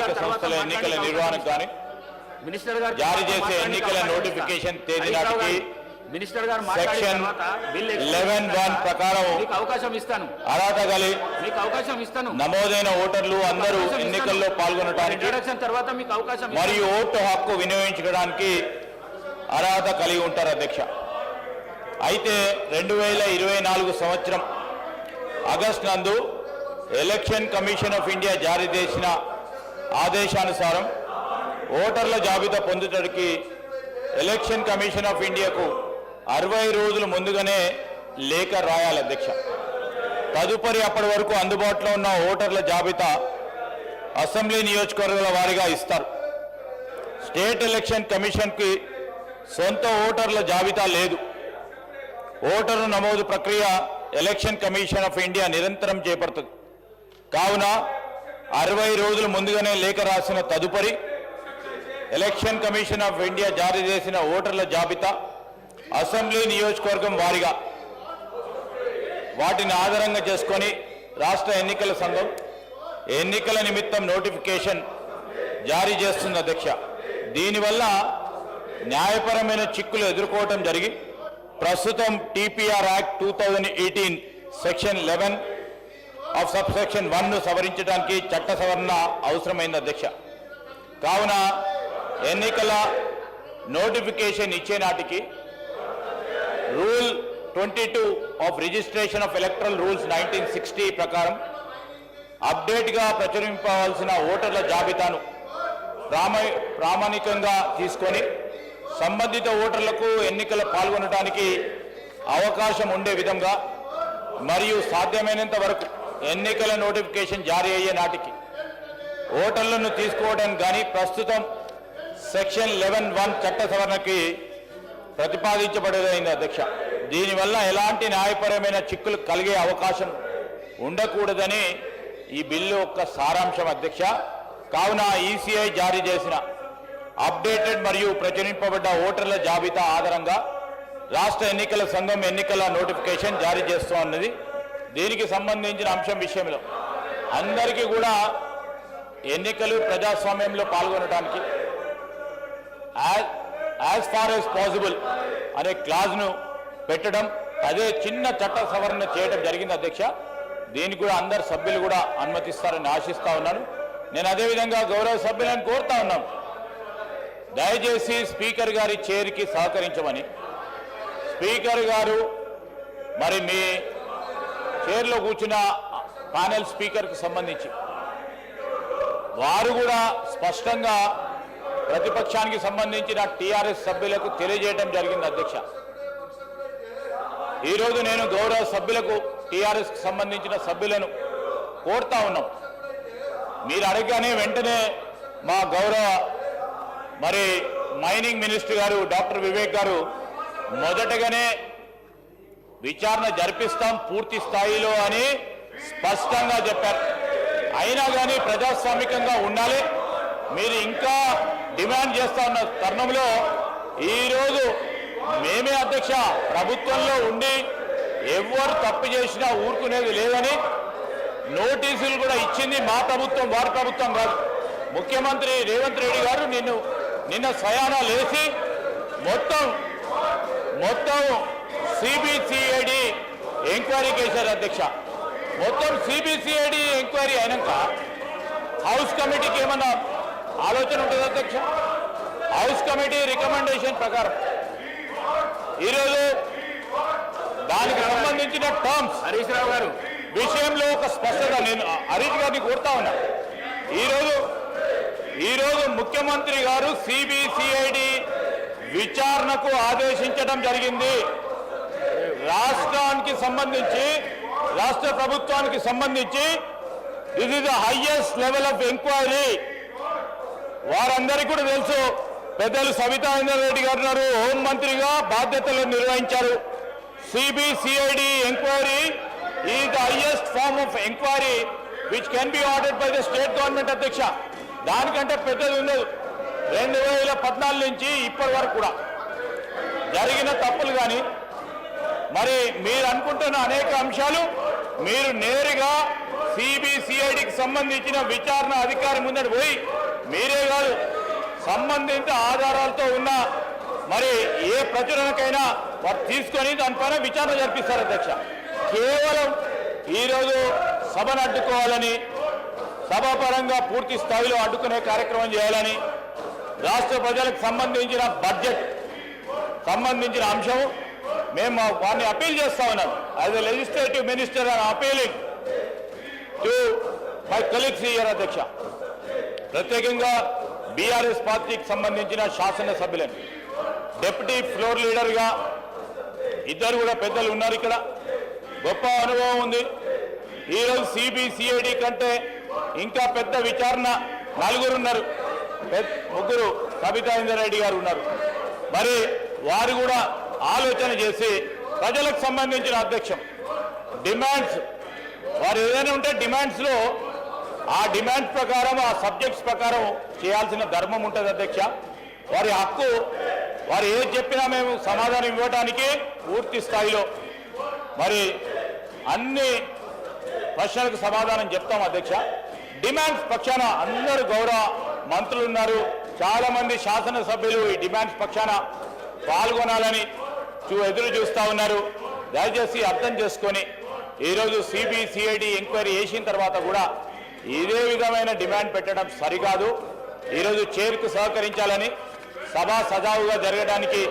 స్థానిక సంస్థల ఎన్నికల నిర్వహణకు కానీ జారీ చేసే ఎన్నికల నోటిఫికేషన్ తేదీ నాటికి సెక్షన్ 11(1) ప్రకారం అర్హత గల నమోదైన ఓటర్లు అందరూ ఎన్నికల్లో పాల్గొనడానికి మరియు ఓటు హక్కు వినియోగించుకోవడానికి అర్హత కలిగి ఉంటారు అధ్యక్ష. అయితే 2024 సంవత్సరం ఆగస్టు నందు ఎలక్షన్ కమిషన్ ఆఫ్ ఇండియా జారీ చేసిన ఆదేశానుసారం ఓటర్ల జాబితా పొందుటకు ఎలక్షన్ కమిషన్ ఆఫ్ ఇండియాకు 60 రోజులు ముందుగానే లేఖ రాయాలి అధ్యక్ష. తదుపరి అప్పటి వరకు అందుబాటులో ఉన్న ఓటర్ల జాబితా అసెంబ్లీ నియోజకవర్గాల వారీగా ఇస్తారు. స్టేట్ ఎలక్షన్ కమిషన్కి సొంత ఓటర్ల జాబితా లేదు. ఓటరు నమోదు ప్రక్రియ ఎలక్షన్ కమిషన్ ఆఫ్ ఇండియా నిరంతరం చేపడుతుంది. కావున 60 రోజులు ముందుగానే లేఖ రాసిన తదుపరి ఎలక్షన్ కమిషన్ ఆఫ్ ఇండియా జారీ చేసిన ఓటర్ల జాబితా అసెంబ్లీ నియోజకవర్గం వారీగా వాటిని ఆధారంగా చేసుకొని రాష్ట్ర ఎన్నికల సంఘం ఎన్నికల నిమిత్తం నోటిఫికేషన్ జారీ చేస్తుంది అధ్యక్ష. దీనివల్ల న్యాయపరమైన చిక్కులు ఎదుర్కోవడం జరిగి ప్రస్తుతం TPR act 2018 section 11 of sub section 1ను సవరించడానికి చట్ట సవరణ అవసరమైంది అధ్యక్ష. కావున ఎన్నికల నోటిఫికేషన్ ఇచ్చే నాటికి rule 22 of registration of electoral rules 1960 ప్రకారం అప్డేట్గా ప్రచురింపవలసిన ఓటర్ల జాబితాను ప్రామాణికంగా తీసుకొని సంబంధిత ఓటర్లకు ఎన్నికల పాల్గొనడానికి అవకాశం ఉండే విధంగా మరియు సాధ్యమైనంత వరకు ఎన్నికల నోటిఫికేషన్ జారీ అయ్యే నాటికి ఓటర్లను తీసుకోవడానికి కానీ ప్రస్తుతం సెక్షన్ 11(1) చట్ట సవరణకి ప్రతిపాదించబడేదైంది అధ్యక్ష. దీనివల్ల ఎలాంటి న్యాయపరమైన చిక్కులు కలిగే అవకాశం ఉండకూడదని ఈ బిల్లు యొక్క సారాంశం అధ్యక్ష. కావున ఈసీఐ జారీ చేసిన అప్డేటెడ్ మరియు ప్రచురింపబడ్డ ఓటర్ల జాబితా ఆధారంగా రాష్ట్ర ఎన్నికల సంఘం ఎన్నికల నోటిఫికేషన్ జారీ చేస్తూ ఉన్నది. దీనికి సంబంధించిన అంశం విషయంలో అందరికీ కూడా ఎన్నికలు ప్రజాస్వామ్యంలో పాల్గొనడానికి యాజ్ ఫార్ యాజ్ పాసిబుల్ అనే క్లాజ్ను పెట్టడం, అదే చిన్న చట్ట సవరణ చేయడం జరిగింది అధ్యక్ష. దీనికి కూడా అందరు సభ్యులు కూడా అనుమతిస్తారని ఆశిస్తా ఉన్నాను. నేను అదేవిధంగా గౌరవ సభ్యులను కోరుతా ఉన్నాను, దయచేసి స్పీకర్ గారి చైర్కి సహకరించమని. స్పీకర్ గారు మరి మీ చైర్లో కూర్చున్న ప్యానెల్ స్పీకర్కి సంబంధించి వారు కూడా స్పష్టంగా ప్రతిపక్షానికి సంబంధించిన టీఆర్ఎస్ సభ్యులకు తెలియజేయడం జరిగింది అధ్యక్ష. ఈరోజు నేను గౌరవ సభ్యులకు టీఆర్ఎస్కి సంబంధించిన సభ్యులను కోరుతా ఉన్నాం, మీరు అడగగానే వెంటనే మా గౌరవ మరి మైనింగ్ మినిస్టర్ గారు డాక్టర్ వివేక్ గారు మొదటగానే విచారణ జరిపిస్తాం పూర్తి స్థాయిలో అని స్పష్టంగా చెప్పారు. అయినా కానీ ప్రజాస్వామికంగా ఉండాలి, మీరు ఇంకా డిమాండ్ చేస్తా ఉన్న తరుణంలో ఈరోజు మేమే అధ్యక్ష ప్రభుత్వంలో ఉండి ఎవరు తప్పు చేసినా ఊరుకునేది లేదని నోటీసులు కూడా ఇచ్చింది మా ప్రభుత్వం, వారి ప్రభుత్వం కాదు. ముఖ్యమంత్రి రేవంత్ రెడ్డి గారు నిన్న స్వయానా లేచి మొత్తం సిబిసిఐడి ఎంక్వైరీ చేశారు అధ్యక్ష. మొత్తం సిబిసిఐడి ఎంక్వైరీ అయినాక హౌస్ కమిటీకి ఏమన్నా ఆలోచన ఉంటుంది అధ్యక్ష? హౌస్ కమిటీ రికమెండేషన్ ప్రకారం ఈరోజు దానికి సంబంధించిన టర్మ్స్ హరీష్ రావు గారు విషయంలో ఒక స్పష్టత నేను హరీష్ గారిని కోరుతా ఉన్నా. ఈరోజు ముఖ్యమంత్రి గారు సిబిసిఐడి విచారణకు ఆదేశించడం జరిగింది. రాష్ట్రానికి సంబంధించి రాష్ట్ర ప్రభుత్వానికి సంబంధించి this is the highest level of enquiry. వారందరికీ కూడా తెలుసు, పెద్దలు సబితా ఇంద్రారెడ్డి గారు ఉన్నారు, హోంమంత్రిగా బాధ్యతలు నిర్వహించారు. CBCID enquiry is the highest form of enquiry which can be ordered by the state government అధ్యక్ష. దానికంటే పెద్దది ఉండదు. 2014 నుంచి ఇప్పటి వరకు కూడా జరిగిన తప్పులు కానీ మరి మీరు అనుకుంటున్న అనేక అంశాలు మీరు నేరుగా సిబిసిఐడికి సంబంధించిన విచారణ అధికారి ముందట పోయి మీరే కాదు సంబంధిత ఆధారాలతో ఉన్న మరి ఏ ప్రచురణకైనా వారు తీసుకొని దానిపైన విచారణ జరిపిస్తారు అధ్యక్ష. కేవలం ఈరోజు సభను అడ్డుకోవాలని సభాపరంగా పూర్తి స్థాయిలో అడ్డుకునే కార్యక్రమం చేయాలని రాష్ట్ర ప్రజలకు సంబంధించిన బడ్జెట్ సంబంధించిన అంశం మేము వారిని అపీల్ చేస్తా ఉన్నాం. As a legislative minister and appealing to my colleagues here అధ్యక్ష. ప్రత్యేకంగా బీఆర్ఎస్ పార్టీకి సంబంధించిన శాసనసభ్యులను డిప్యూటీ ఫ్లోర్ లీడర్గా ఇద్దరు కూడా పెద్దలు ఉన్నారు. ఇక్కడ గొప్ప అనుభవం ఉంది. ఈరోజు సిబిసిఐడి కంటే ఇంకా పెద్ద విచారణ నలుగురు ఉన్నారు. ముగ్గురు సబితా ఇంద్రారెడ్డి గారు ఉన్నారు. మరి వారు కూడా ఆలోచన చేసి ప్రజలకు సంబంధించిన అధ్యక్షం డిమాండ్స్ వారు ఏదైనా ఉంటే డిమాండ్స్లో ఆ డిమాండ్స్ ప్రకారం ఆ సబ్జెక్ట్స్ ప్రకారం చేయాల్సిన ధర్మం ఉంటుంది అధ్యక్ష. వారి హక్కు వారు ఏది చెప్పినా మేము సమాధానం ఇవ్వడానికి పూర్తి స్థాయిలో మరి అన్ని ప్రశ్నలకు సమాధానం చెప్తాం అధ్యక్ష. డిమాండ్స్ పక్షాన అందరూ గౌరవ మంత్రులు ఉన్నారు. చాలామంది శాసనసభ్యులు ఈ డిమాండ్స్ పక్షాన పాల్గొనాలని ఎదురు చూస్తూ ఉన్నారు. దయచేసి అర్థం చేసుకొని ఈరోజు సిబిసిఐడి ఎంక్వైరీ చేసిన తర్వాత కూడా ఇదే విధమైన డిమాండ్ పెట్టడం సరికాదు. ఈరోజు చైర్కు సహకరించాలని సభ సజావుగా జరగడానికి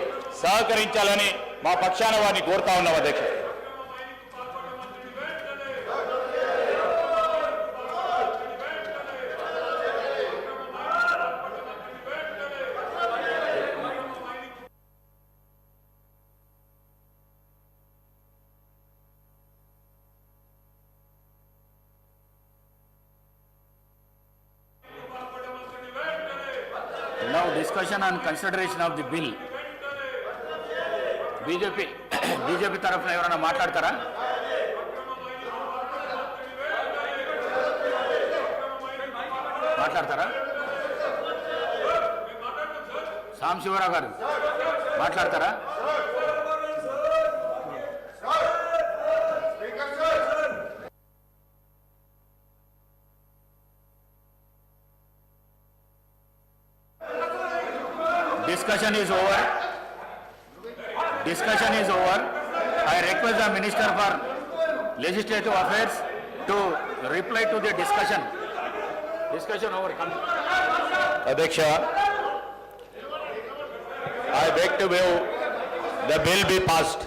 సహకరించాలని మా పక్షాన వారిని కోరుతా ఉన్నాం అధ్యక్ష. Now discussion on consideration of the bill. BJP తరఫున ఎవరైనా మాట్లాడతారా? సాంశివరావు గారు మాట్లాడతారా? Discussion is over. I request the Minister for Legislative Affairs to reply to the discussion. Discussion over. Adhyaksha, I beg to move the bill be passed.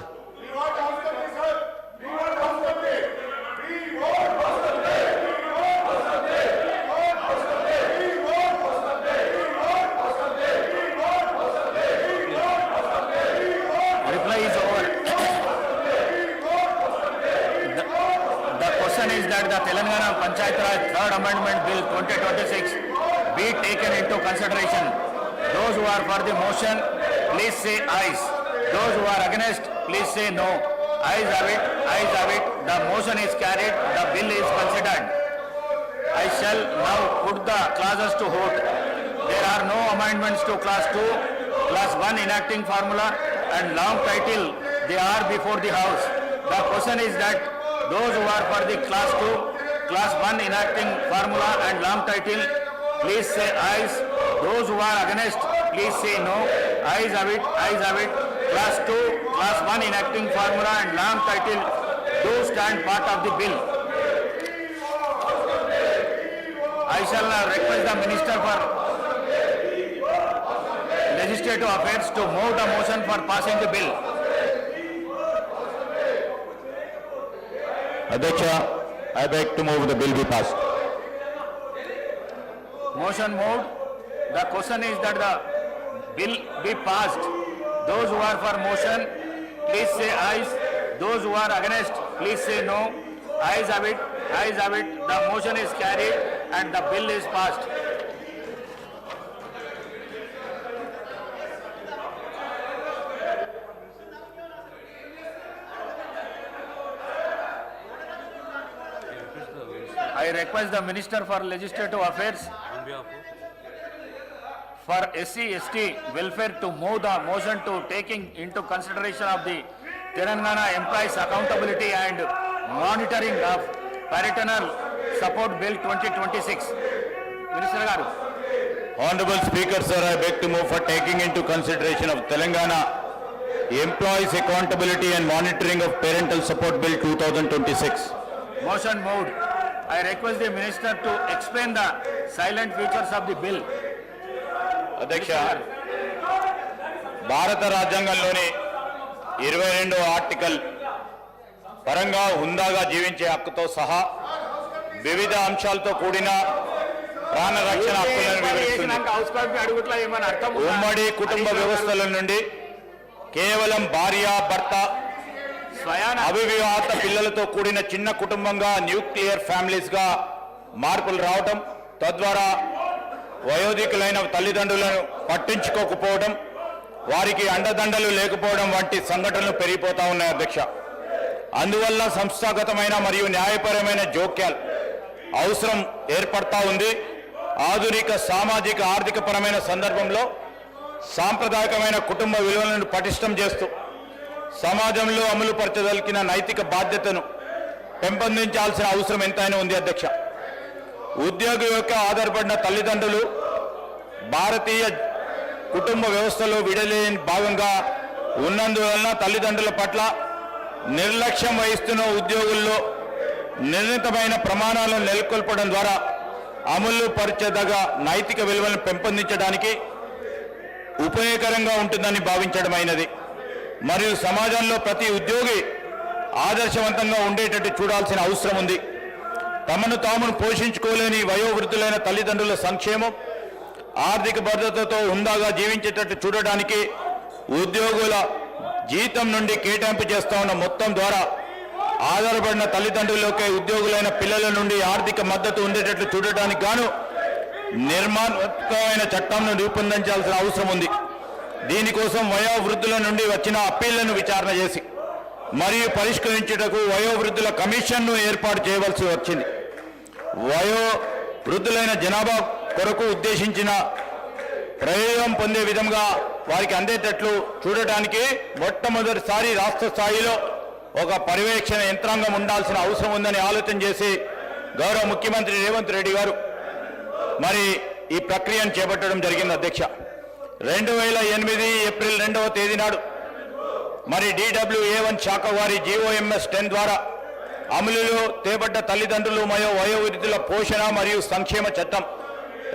The Telangana Panchayat Raj Third Amendment Bill 2026 be taken into consideration. Those who are for the motion, please say ayes. Those who are against, please say no. Ayes have it. Ayes have it. The motion is carried. The bill is considered. I shall now put the clauses to vote. There are no amendments to Class 2, Class 1 enacting formula and long title. They are before the House. The question is that those who are for the Class 2, Class 1 enacting formula and long title, please say ayes. Those who are against, please say no. Ayes have it. Ayes have it. Class 2, Class 1 enacting formula and long title do stand part of the bill. I shall now request the Minister for Legislative Affairs to move the motion for passing the bill. Adhyaksha, I beg to move the bill be passed. Motion moved. The question is that the bill be passed. Those who are for motion, please say ayes. Those who are against, please say no. Ayes have it. Ayes have it. The motion is carried and the bill is passed. I request the Minister for Legislative Affairs for SC/ST welfare to move the motion to taking into consideration of the Telangana Employees Accountability and Monitoring of Parental Support Bill 2026. Minister Garu. Honorable Speaker, sir, I beg to move for taking into consideration of Telangana Employees Accountability and Monitoring of Parental Support Bill 2026. Motion moved. I request the minister to explain the silent features of the bill. అధ్యక్ష, భారత రాజ్యాంగంలోని 22వ article పరంగా హుందాగా జీవించే హక్కుతో సహా వివిధ అంశాలతో కూడిన ప్రాణ రక్షణ హక్కులను వివరిస్తుంది. ఉమ్మడి కుటుంబ వ్యవస్థల నుండి కేవలం భార్య భర్త అవివాహిత పిల్లలతో కూడిన చిన్న కుటుంబంగా న్యూక్లియర్ ఫ్యామిలీస్ గా మార్పులు రావడం, తద్వారా వయోధికులైన తల్లిదండ్రులను పట్టించుకోకపోవడం, వారికి అండదండలు లేకపోవడం వంటి సంఘటనలు పెరిగిపోతా ఉన్నాయి అధ్యక్ష. అందువల్ల సంస్థాగతమైన మరియు న్యాయపరమైన జోక్యాలు అవసరం ఏర్పడతా ఉంది. ఆధునిక సామాజిక ఆర్థిక పరమైన సందర్భంలో సాంప్రదాయకమైన కుటుంబ విలువలను పటిష్టం చేస్తూ సమాజంలో అమలు పరచదలికిన నైతిక బాధ్యతను పెంపొందించాల్సిన అవసరం ఎంతైనా ఉంది అధ్యక్ష. ఉద్యోగి యొక్క ఆధారపడిన తల్లిదండ్రులు భారతీయ కుటుంబ వ్యవస్థలో విడలేని భాగంగా ఉన్నందువలన తల్లిదండ్రుల పట్ల నిర్లక్ష్యం వహిస్తున్న ఉద్యోగుల్లో నిర్ణీతమైన ప్రమాణాలను నెలకొల్పడం ద్వారా అమలు పరిచేదగ నైతిక విలువలను పెంపొందించడానికి ఉపయోగకరంగా ఉంటుందని భావించడమైనది. మరియు సమాజంలో ప్రతి ఉద్యోగి ఆదర్శవంతంగా ఉండేటట్టు చూడాల్సిన అవసరం ఉంది. తమను తామును పోషించుకోలేని వయోవృద్ధులైన తల్లిదండ్రుల సంక్షేమం, ఆర్థిక భద్రతతో హుందాగా జీవించేటట్టు చూడడానికి ఉద్యోగుల జీతం నుండి కేటాయింపు చేస్తా ఉన్న మొత్తం ద్వారా ఆధారపడిన తల్లిదండ్రులకే ఉద్యోగులైన పిల్లల నుండి ఆర్థిక మద్దతు ఉండేటట్లు చూడటానికి గాను నిర్మాణాత్మకమైన చట్టాలను రూపొందించాల్సిన అవసరం ఉంది. దీనికోసం వయోవృద్ధుల నుండి వచ్చిన అప్పీళ్లను విచారణ చేసి మరియు పరిష్కరించుటకు వయోవృద్ధుల కమిషన్ను ఏర్పాటు చేయవలసి వచ్చింది. వయోవృద్ధులైన జనాభా కొరకు ఉద్దేశించిన ప్రయోజనం పొందే విధంగా వారికి అందేటట్లు చూడటానికి మొట్టమొదటిసారి రాష్ట్ర స్థాయిలో ఒక పర్యవేక్షణ యంత్రాంగం ఉండాల్సిన అవసరం ఉందని ఆలోచన చేసి గౌరవ ముఖ్యమంత్రి రేవంత్ రెడ్డి గారు మరి ఈ ప్రక్రియను చేపట్టడం జరిగింది అధ్యక్ష. 2008 ఏప్రిల్ 2వ తేదీ నాడు మరి DWA1 శాఖ వారి GOMS 10 ద్వారా అమలులో తేబడ్డ తల్లిదండ్రులు మరియు వయోవృద్ధుల పోషణ మరియు సంక్షేమ చట్టం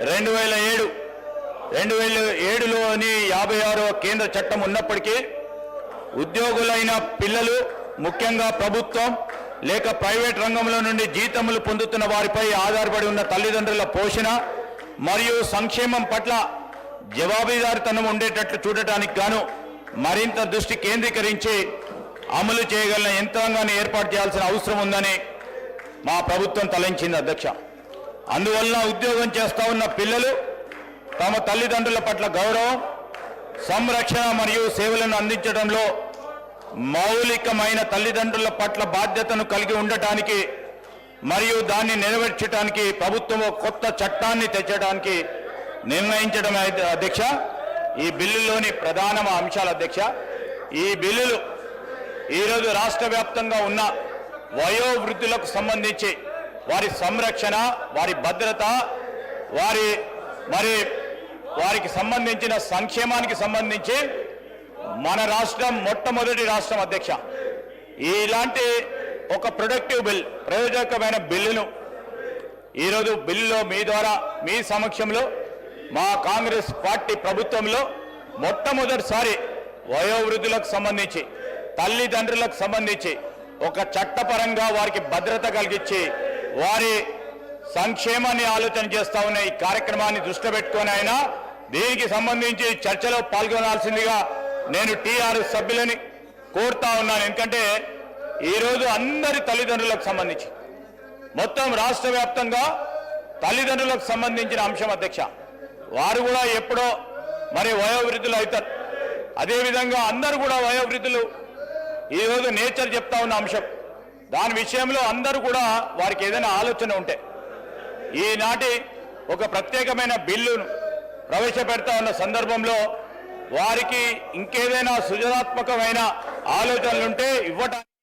2007లోని 56వ కేంద్ర చట్టం ఉన్నప్పటికీ ఉద్యోగులైన పిల్లలు, ముఖ్యంగా ప్రభుత్వం లేక ప్రైవేట్ రంగంలో నుండి జీతములు పొందుతున్న వారిపై ఆధారపడి ఉన్న తల్లిదండ్రుల పోషణ మరియు సంక్షేమం పట్ల జవాబుదారీతనం ఉండేటట్లు చూడటానికి గాను మరింత దృష్టి కేంద్రీకరించి అమలు చేయగలిగిన యంత్రాంగాన్ని ఏర్పాటు చేయాల్సిన అవసరం ఉందని మా ప్రభుత్వం తలంచింది అధ్యక్ష. అందువలన ఉద్యోగం చేస్తా ఉన్న పిల్లలు తమ తల్లిదండ్రుల పట్ల గౌరవం, సంరక్షణ మరియు సేవలను అందించడంలో మౌలికమైన తల్లిదండ్రుల పట్ల బాధ్యతను కలిగి ఉండటానికి మరియు దాన్ని నెరవేర్చడానికి ప్రభుత్వం కొత్త చట్టాన్ని తెచ్చడానికి నిర్ణయించడం అధ్యక్ష ఈ బిల్లులోని ప్రధాన అంశాలు అధ్యక్ష. ఈ బిల్లులు ఈరోజు రాష్ట్ర వ్యాప్తంగా ఉన్న వయోవృద్ధులకు సంబంధించి వారి సంరక్షణ, వారి భద్రత, వారికి సంబంధించిన సంక్షేమానికి సంబంధించి మన రాష్ట్రం మొట్టమొదటి రాష్ట్రం అధ్యక్ష. ఇలాంటి ఒక ప్రొడక్టివ్ బిల్, ప్రయోజనకరమైన బిల్లును ఈరోజు బిల్లులో మీ ద్వారా మీ సమక్షంలో మా కాంగ్రెస్ పార్టీ ప్రభుత్వంలో మొట్టమొదటిసారి వయోవృద్ధులకు సంబంధించి, తల్లిదండ్రులకు సంబంధించి ఒక చట్టపరంగా వారికి భద్రత కలిగించి వారి సంక్షేమాన్ని ఆలోచన చేస్తా ఉన్న ఈ కార్యక్రమాన్ని దృష్టిలో పెట్టుకొని అయినా దీనికి సంబంధించి చర్చలో పాల్గొనాల్సిందిగా నేను టీఆర్ఎస్ సభ్యులని కోరుతా ఉన్నాను. ఎందుకంటే ఈరోజు అందరి తల్లిదండ్రులకు సంబంధించి మొత్తం రాష్ట్ర వ్యాప్తంగా తల్లిదండ్రులకు సంబంధించిన అంశం అధ్యక్ష. వారు కూడా ఎప్పుడో మరి వయోవృద్ధులు అవుతారు. అదేవిధంగా అందరూ కూడా వయోవృద్ధులు ఈరోజు నేచర్ చెప్తా ఉన్న అంశం. దాని విషయంలో అందరూ కూడా వారికి ఏదైనా ఆలోచన ఉంటే ఈనాటి ఒక ప్రత్యేకమైన బిల్లును ప్రవేశపెడతా ఉన్న సందర్భంలో వారికి ఇంకేదైనా సృజనాత్మకమైన ఆలోచనలుంటే ఇవ్వటానికి